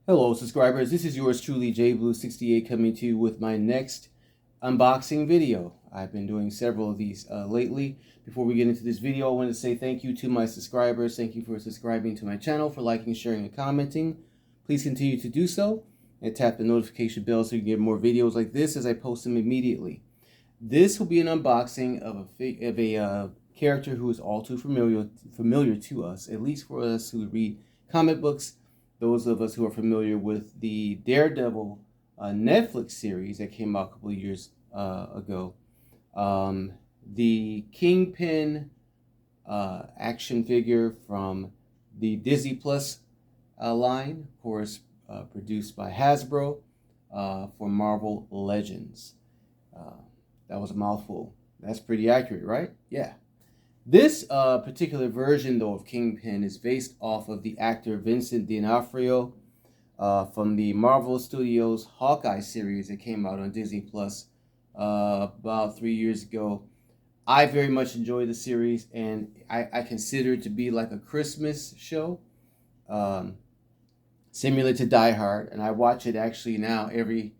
Hello subscribers, this is yours truly JBlue68 coming to you with my next unboxing video. I've been doing several of these lately. Before we get into this video, I want to say thank you to my subscribers. Thank you for subscribing to my channel, for liking, sharing, and commenting. Please continue to do so and tap the notification bell so you get more videos like this as I post them immediately. This will be an unboxing of a character who is all too familiar to us, at least for us who read comic books. Those of us who are familiar with the Daredevil Netflix series that came out a couple of years ago. The Kingpin action figure from the Disney Plus line, of course, produced by Hasbro for Marvel Legends. That was a mouthful. That's pretty accurate, right? Yeah. This particular version, though, of Kingpin is based off of the actor Vincent D'Onofrio from the Marvel Studios Hawkeye series that came out on Disney Plus about 3 years ago. I very much enjoy the series, and I consider it to be like a Christmas show, similar to Die Hard, and I watch it actually now every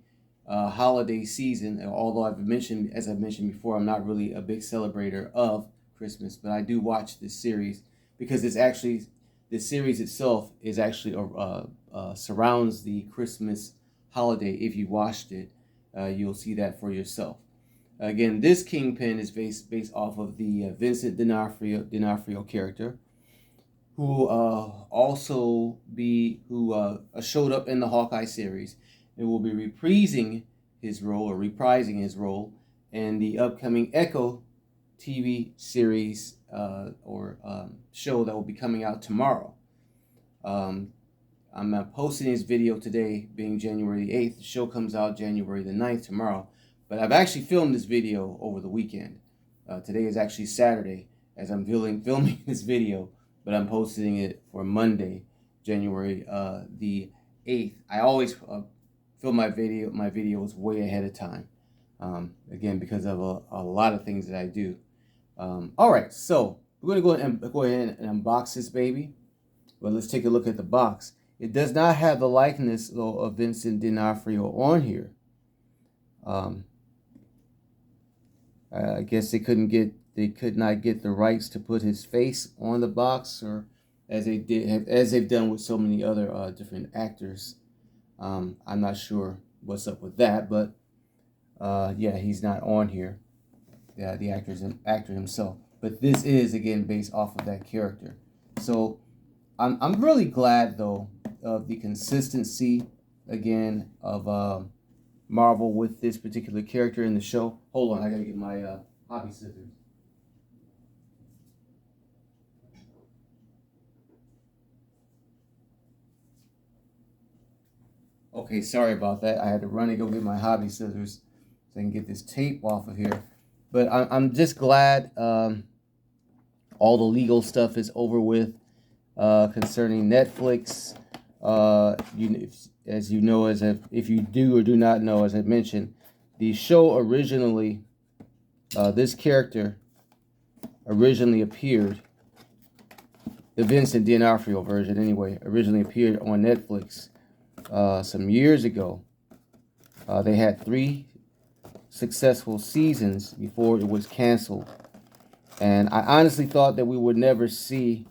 holiday season. Although as I've mentioned before, I'm not really a big celebrator of Christmas, but I do watch this series because the series itself is actually surrounds the Christmas holiday. If you watched it, you'll see that for yourself. Again, this Kingpin is based off of the Vincent D'Onofrio character, who showed up in the Hawkeye series and will be reprising his role in the upcoming Echo TV series show that will be coming out tomorrow. I'm posting this video today, being January the 8th. The show comes out January the 9th tomorrow. But I've actually filmed this video over the weekend. Today is actually Saturday as I'm filming this video, but I'm posting it for Monday, January the 8th. I always film my videos way ahead of time. Again, because of a lot of things that I do. All right, so we're going to go ahead and unbox this baby. But let's take a look at the box. It does not have the likeness, though, of Vincent D'Onofrio on here. I guess they could not get the rights to put his face on the box, or as they've done with so many other different actors. I'm not sure what's up with that, but yeah, he's not on here. Yeah, the actor himself. But this is again based off of that character. So I'm really glad though of the consistency again of Marvel with this particular character in the show. Hold on, I gotta get my hobby scissors. Okay, sorry about that. I had to run and go get my hobby scissors so I can get this tape off of here. But I'm just glad all the legal stuff is over with concerning Netflix. As you know, if you do or do not know, as I mentioned, the show originally, this character originally appeared, the Vincent D'Onofrio version anyway, originally appeared on Netflix some years ago. They had 3 successful seasons before it was canceled, and I honestly thought that we would never see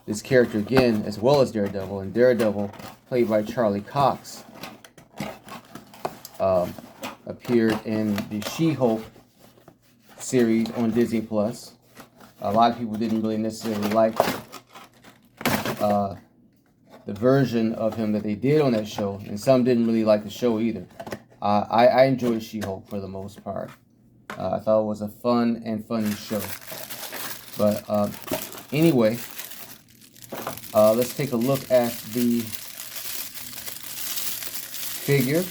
this character again, as well as Daredevil. And Daredevil, played by Charlie Cox, appeared in the She-Hulk series on Disney Plus. A lot of people didn't really necessarily like the version of him that they did on that show, and some didn't really like the show either. I enjoyed She-Hulk for the most part. I thought it was a fun and funny show. But anyway, let's take a look at the figure.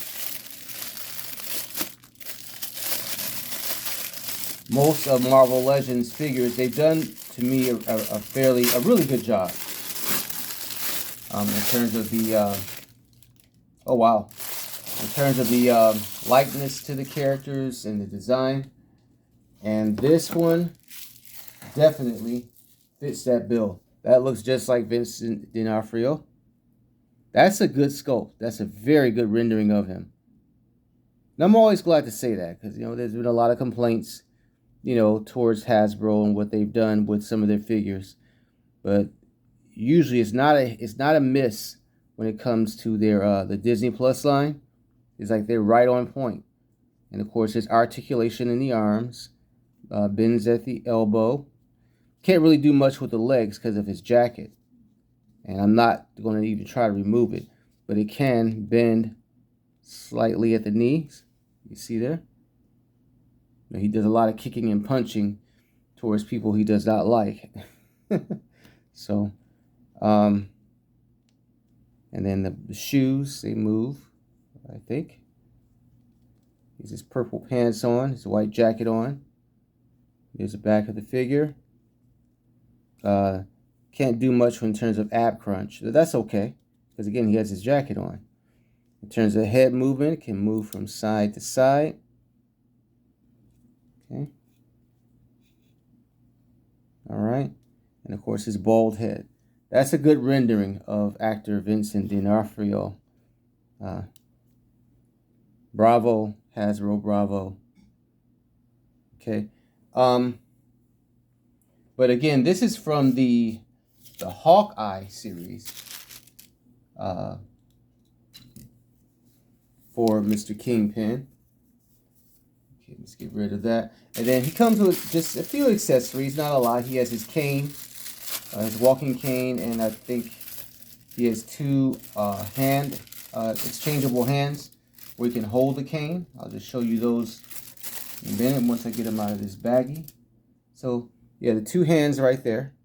Most of Marvel Legends figures, they've done to me a really good job. In terms of the oh wow, in terms of the likeness to the characters and the design, and this one definitely fits that bill. That looks just like Vincent D'Onofrio. That's a good sculpt. That's a very good rendering of him. And I'm always glad to say that because, there's been a lot of complaints, towards Hasbro and what they've done with some of their figures. But usually it's not a miss when it comes to their the Disney Plus line. It's like they're right on point. And of course, his articulation in the arms, bends at the elbow. Can't really do much with the legs because of his jacket. And I'm not going to even try to remove it. But it can bend slightly at the knees. You see there? Now, he does a lot of kicking and punching towards people he does not like. So, and then the shoes, they move, I think. He has his purple pants on, his white jacket on. There's the back of the figure. Can't do much in terms of ab crunch. That's okay, because again, he has his jacket on. In terms of head movement, it can move from side to side. Okay. All right. And of course, his bald head. That's a good rendering of actor Vincent D'Onofrio. Bravo, Hasbro, bravo. Okay. But again, this is from the Hawkeye series. For Mr. Kingpin. Okay, let's get rid of that. And then he comes with just a few accessories, not a lot. He has his cane, his walking cane, and I think he has two exchangeable hands where he can hold the cane. I'll just show you those in a minute once I get them out of this baggie. So, yeah, the two hands right there.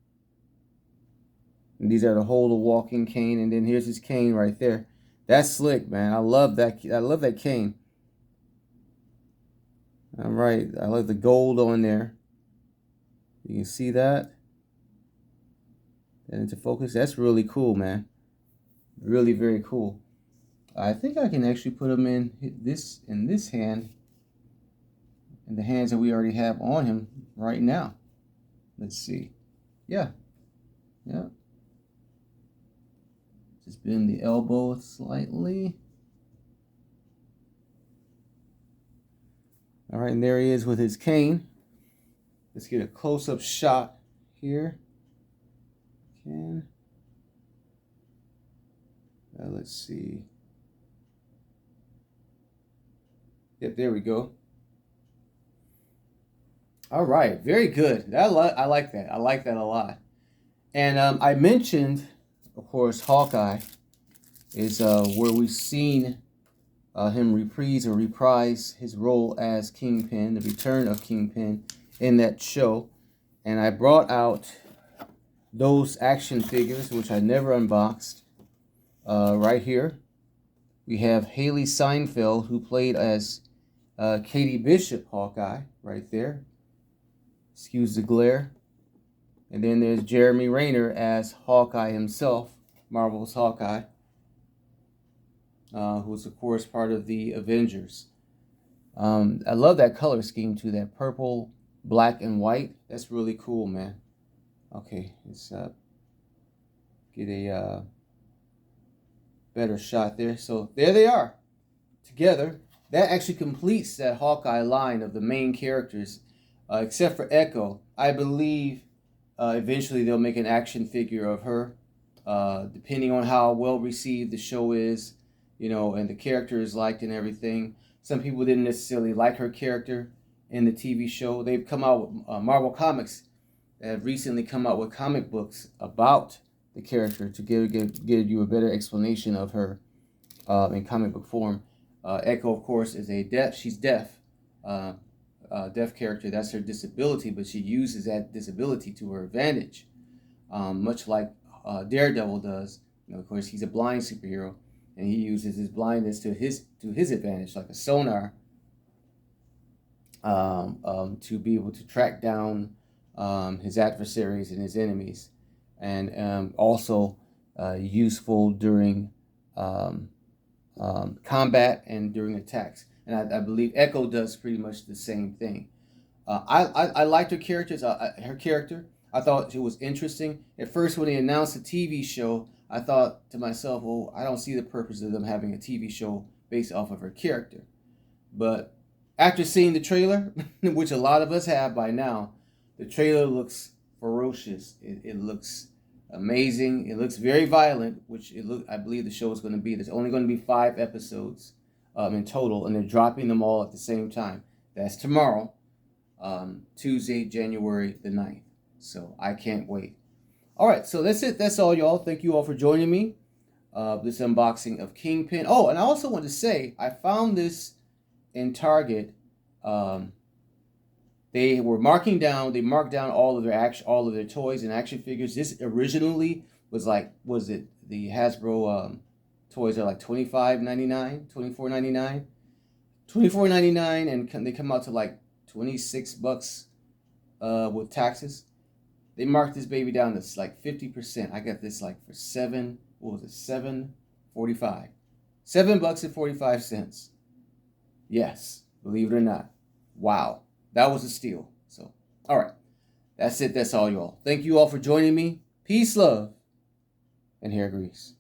And these are to hold a walking cane, and then here's his cane right there. That's slick, man. I love that. I love that cane. All right, I love the gold on there. You can see that. And into focus. That's really cool, man. Really, very cool. I think I can actually put him in this hand, in the hands that we already have on him right now. Let's see. Yeah. Just bend the elbow slightly. All right, and there he is with his cane. Let's get a close-up shot here. Let's see. Yep, there we go. All right, very good. I like that. I like that a lot. And I mentioned, of course, Hawkeye is where we've seen him reprise his role as Kingpin, the return of Kingpin in that show. And I brought out those action figures, which I never unboxed, right here. We have Haley Seinfeld, who played as Katie Bishop Hawkeye, right there. Excuse the glare. And then there's Jeremy Renner as Hawkeye himself, Marvel's Hawkeye, who's of course part of the Avengers. I love that color scheme too, that purple, black, and white. That's really cool, man. Okay, let's get a better shot there. So there they are together. That actually completes that Hawkeye line of the main characters, except for Echo. I believe eventually they'll make an action figure of her, depending on how well received the show is, and the character is liked and everything. Some people didn't necessarily like her character in the TV show. They've come out with Marvel Comics have recently come out with comic books about the character to give you a better explanation of her in comic book form. Echo, of course, is she's deaf. Deaf character. That's her disability, but she uses that disability to her advantage, much like Daredevil does. Of course, he's a blind superhero, and he uses his blindness to his advantage, like a sonar, to be able to track down his adversaries and his enemies, and also useful during combat and during attacks. And I believe Echo does pretty much the same thing. I liked her character. I thought it was interesting. At first, when they announced the TV show, I thought to myself, well, I don't see the purpose of them having a TV show based off of her character. But after seeing the trailer, which a lot of us have by now, the trailer looks ferocious. It looks amazing. It looks very violent, which I believe the show is going to be. There's only going to be 5 episodes in total, and they're dropping them all at the same time. That's tomorrow, Tuesday, January the 9th. So I can't wait. All right, so that's it. That's all, y'all. Thank you all for joining me. This unboxing of KINGPIN. Oh, and I also want to say, I found this in Target. They marked down all of their toys and action figures. This originally was the Hasbro toys are like $25.99, $24.99, $24.99, and they come out to like $26 with taxes. They marked this baby down to like 50%. I got this like for $7.45. $7.45. Yes, believe it or not. Wow. That was a steal. So, all right. That's it. That's all, y'all. Thank you all for joining me. Peace, love, and hair grease.